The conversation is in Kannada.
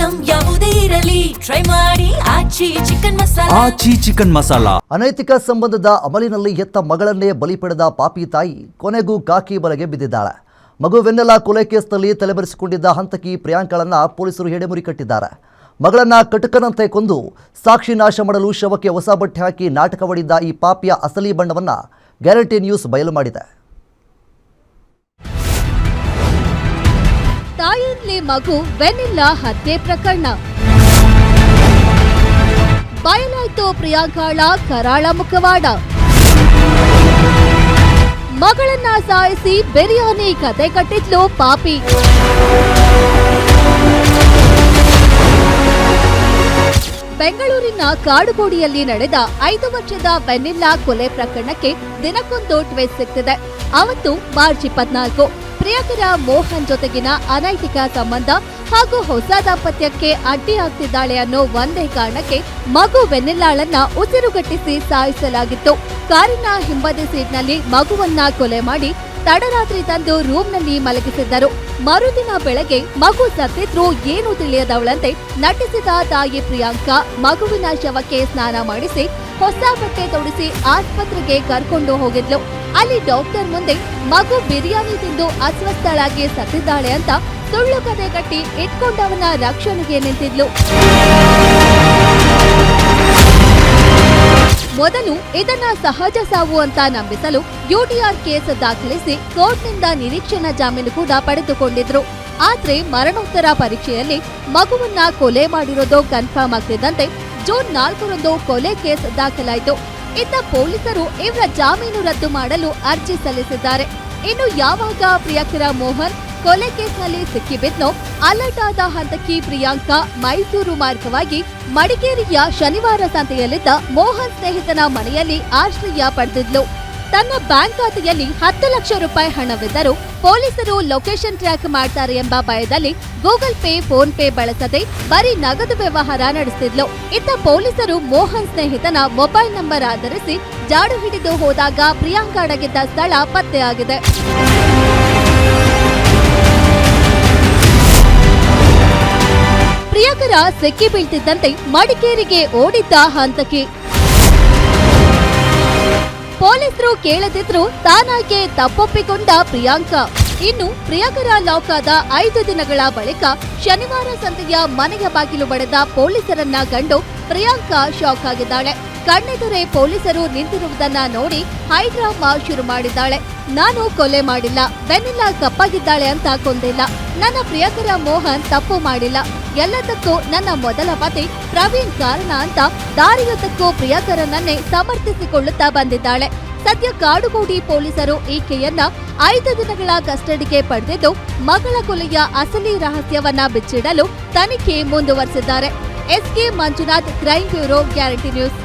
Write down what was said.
ಐಟಂ ಯಾವುದೇ ಇರಲಿ ಟ್ರೈ ಮಾಡಿ ಆಚಿ ಚಿಕನ್ ಮಸಾಲಾ. ಅನೈತಿಕ ಸಂಬಂಧದ ಅಮಲಿನಲ್ಲಿ ಹೆತ್ತ ಮಗಳನ್ನೇ ಬಲಿ ಪಡೆದ ಪಾಪಿ ತಾಯಿ ಕೊನೆಗೂ ಕಾಕಿ ಬಲೆಗೆ ಬಿದ್ದಿದ್ದಾಳೆ. ಮಗುವೆನ್ನೆಲ್ಲ ಕೊಲೆ ಕೇಸ್ನಲ್ಲಿ ತಲೆಬರೆಸಿಕೊಂಡಿದ್ದ ಹಂತಕಿ ಪ್ರಿಯಾಂಕಳನ್ನ ಪೊಲೀಸರು ಎಡೆಮುರಿ ಕಟ್ಟಿದ್ದಾರೆ. ಮಗಳನ್ನ ಕಟಕನಂತೆ ಕೊಂದು ಸಾಕ್ಷಿ ನಾಶ ಮಾಡಲು ಶವಕ್ಕೆ ಹೊಸ ಬಟ್ಟೆ ಹಾಕಿ ನಾಟಕವಾಡಿದ್ದ ಈ ಪಾಪಿಯ ಅಸಲಿ ಬಣ್ಣವನ್ನ ಗ್ಯಾರಂಟಿ ನ್ಯೂಸ್ ಬಯಲು ಮಾಡಿದೆ. ತಾಯಿಯಲ್ಲೇ ಮಗು ವೆನಿಲ್ಲ ಹತ್ಯೆ ಪ್ರಕರಣ ಬಯಲಾಯ್ತು ಪ್ರಿಯಾಂಕಳ ಕರಾಳ ಮುಖವಾಡ. ಮಗಳನ್ನ ಸಾಯಿಸಿ ಬಿರಿಯಾನಿ ಕತೆ ಕಟ್ಟಿದ್ಲು ಪಾಪಿ. ಬೆಂಗಳೂರಿನ ಕಾಡುಗೋಡಿಯಲ್ಲಿ ನಡೆದ 5 ವರ್ಷದ ವೆನಿಲ್ಲಾ ಕೊಲೆ ಪ್ರಕರಣಕ್ಕೆ ದಿನಕ್ಕೊಂದು ಟ್ವಿಸ್ಟ್ ಸಿಗ್ತಿದೆ. ಅವತ್ತು ಮಾರ್ಚ್ 24 ಪ್ರಿಯಕರ ಮೋಹನ್ ಜೊತೆಗಿನ ಅನೈತಿಕ ಸಂಬಂಧ ಹಾಗೂ ಹೊಸ ದಾಂಪತ್ಯಕ್ಕೆ ಅಡ್ಡಿಯಾಗ್ತಿದ್ದಾಳೆ ಅನ್ನೋ ಒಂದೇ ಕಾರಣಕ್ಕೆ ಮಗು ವೆನಿಲ್ಲಾಳನ್ನ ಉಸಿರುಗಟ್ಟಿಸಿ ಸಾಯಿಸಲಾಗಿತ್ತು. ಕಾರಿನ ಹಿಂಬದಿ ಸೀಟ್ನಲ್ಲಿ ಮಗುವನ್ನ ಕೊಲೆ ಮಾಡಿ ತಡರಾತ್ರಿ ತಂದು ರೂಮ್ನಲ್ಲಿ ಮಲಗಿಸಿದ್ದರು. ಮರುದಿನ ಬೆಳಗ್ಗೆ ಮಗು ಸತ್ತಿದ್ರು ಏನೂ ತಿಳಿಯದವಳಂತೆ ನಟಿಸಿದ ತಾಯಿ ಪ್ರಿಯಾಂಕಾ ಮಗುವಿನ ಶವಕ್ಕೆ ಸ್ನಾನ ಮಾಡಿಸಿ ಹೊಸ ಬಟ್ಟೆ ತೊಡಿಸಿ ಆಸ್ಪತ್ರೆಗೆ ಕರ್ಕೊಂಡು ಹೋಗಿದ್ಲು. ಅಲ್ಲಿ ಡಾಕ್ಟರ್ ಮುಂದೆ ಮಗು ಬಿರಿಯಾನಿ ತಿಂದು ಅಸ್ವಸ್ಥಳಾಗಿ ಸತ್ತಿದ್ದಾಳೆ ಅಂತ ಸುಳ್ಳು ಕತೆ ಕಟ್ಟಿ ಇಟ್ಕೊಂಡವನ ರಕ್ಷಣೆಗೆ ನಿಂತಿದ್ಲು. ಮೊದಲು ಇದನ್ನ ಸಹಜ ಸಾವು ಅಂತ ನಂಬಿಸಲು ಯುಟಿಆರ್ ಕೇಸ್ ದಾಖಲಿಸಿ ಕೋರ್ಟ್ನಿಂದ ನಿರೀಕ್ಷಣಾ ಜಾಮೀನು ಕೂಡ ಪಡೆದುಕೊಂಡಿದ್ರು. ಆದ್ರೆ ಮರಣೋತ್ತರ ಪರೀಕ್ಷೆಯಲ್ಲಿ ಮಗುವನ್ನ ಕೊಲೆ ಮಾಡಿರೋದು ಕನ್ಫರ್ಮ್ ಆಗ್ತಿದ್ದಂತೆ ಜೂನ್ 4ರಂದು ಕೊಲೆ ಕೇಸ್ ದಾಖಲಾಯಿತು. ಇತ್ತ ಪೊಲೀಸರು ಇವರ ಜಾಮೀನು ರದ್ದು ಮಾಡಲು ಅರ್ಜಿ ಸಲ್ಲಿಸಿದ್ದಾರೆ. ಇನ್ನು ಯಾವಾಗ ಪ್ರಿಯಕರ ಮೋಹನ್ ಕೊಲೆ ಕೇಸ್ನಲ್ಲಿ ಸಿಕ್ಕಿಬಿದ್ನೋ ಅಲರ್ಟ್ ಆದ ಹಂತಕಿ ಪ್ರಿಯಾಂಕಾ ಮೈಸೂರು ಮಾರ್ಗವಾಗಿ ಮಡಿಕೇರಿಯ ಶನಿವಾರ ಸಂತೆಯಲ್ಲಿದ್ದ ಮೋಹನ್ ಸ್ನೇಹಿತನ ಮನೆಯಲ್ಲಿ ಆಶ್ರಯ ಪಡೆದಿದ್ಲು. ತನ್ನ ಬ್ಯಾಂಕ್ ಖಾತೆಯಲ್ಲಿ 10 ಲಕ್ಷ ರೂಪಾಯಿ ಹಣವಿದ್ದರೂ ಪೊಲೀಸರು ಲೊಕೇಶನ್ ಟ್ರ್ಯಾಕ್ ಮಾಡ್ತಾರೆ ಎಂಬ ಭಯದಲ್ಲಿ ಗೂಗಲ್ ಪೇ, ಫೋನ್ ಪೇ ಬಳಸದೆ ಬರೀ ನಗದು ವ್ಯವಹಾರ ನಡೆಸುತ್ತಿದ್ಲು. ಇತ್ತ ಪೊಲೀಸರು ಮೋಹನ್ ಸ್ನೇಹಿತನ ಮೊಬೈಲ್ ನಂಬರ್ ಆಧರಿಸಿ ಜಾಡು ಹಿಡಿದು ಹೋದಾಗ ಪ್ರಿಯಾಂಕಾ ಅಡಗಿದ್ದ ಸ್ಥಳ ಪತ್ತೆಯಾಗಿದೆ. ಪ್ರಿಯಕರ ಸಿಕ್ಕಿ ಬೀಳ್ತಿದ್ದಂತೆ ಮಡಿಕೇರಿಗೆ ಓಡಿದ್ದ ಹಂತಕಿ. ಪೊಲೀಸರು ಕೇಳದಿದ್ರು ತಾನಾಗೆ ತಪ್ಪೊಪ್ಪಿಕೊಂಡ ಪ್ರಿಯಾಂಕಾ. ಇನ್ನು ಪ್ರಿಯಕರ ಲಾಕ್ ಆದ 5 ದಿನಗಳ ಬಳಿಕ ಶನಿವಾರ ಸಂತೆಯ ಮನೆಯ ಬಾಗಿಲು ಬಡಿದ ಪೊಲೀಸರನ್ನ ಕಂಡು ಪ್ರಿಯಾಂಕಾ ಶಾಕ್ ಆಗಿದ್ದಾಳೆ. ಕಣ್ಣೆದುರೇ ಪೊಲೀಸರು ನಿಂತಿರುವುದನ್ನ ನೋಡಿ ಹೈಡ್ರಾಮಾ ಶುರು ಮಾಡಿದ್ದಾಳೆ. ನಾನು ಕೊಲೆ ಮಾಡಿಲ್ಲ, ವೆನಿಲ್ಲಾ ಕಪ್ಪಾಗಿದ್ದಾಳೆ ಅಂತ ಕೊಂದಿಲ್ಲ, ನನ್ನ ಪ್ರಿಯಕರ ಮೋಹನ್ ತಪ್ಪು ಮಾಡಿಲ್ಲ, ಎಲ್ಲದಕ್ಕೂ ನನ್ನ ಮೊದಲ ಪತಿ ಪ್ರವೀಣ್ ಕಾರಣ ಅಂತ ದಾರಿಯುದ್ದಕ್ಕೂ ಪ್ರಿಯಕರನನ್ನೇ ಸಮರ್ಥಿಸಿಕೊಳ್ಳುತ್ತಾ ಬಂದಿದ್ದಾಳೆ. ಸದ್ಯ ಕಾಡುಗೋಡಿ ಪೊಲೀಸರು ಈಕೆಯನ್ನ 5 ದಿನಗಳ ಕಸ್ಟಡಿಗೆ ಪಡೆದಿದ್ದು ಮಗಳ ಕೊಲೆಯ ಅಸಲಿ ರಹಸ್ಯವನ್ನ ಬಿಚ್ಚಿಡಲು ತನಿಖೆ ಮುಂದುವರೆಸಿದ್ದಾರೆ. S K Manjunath, crime bureau, Guarantee news.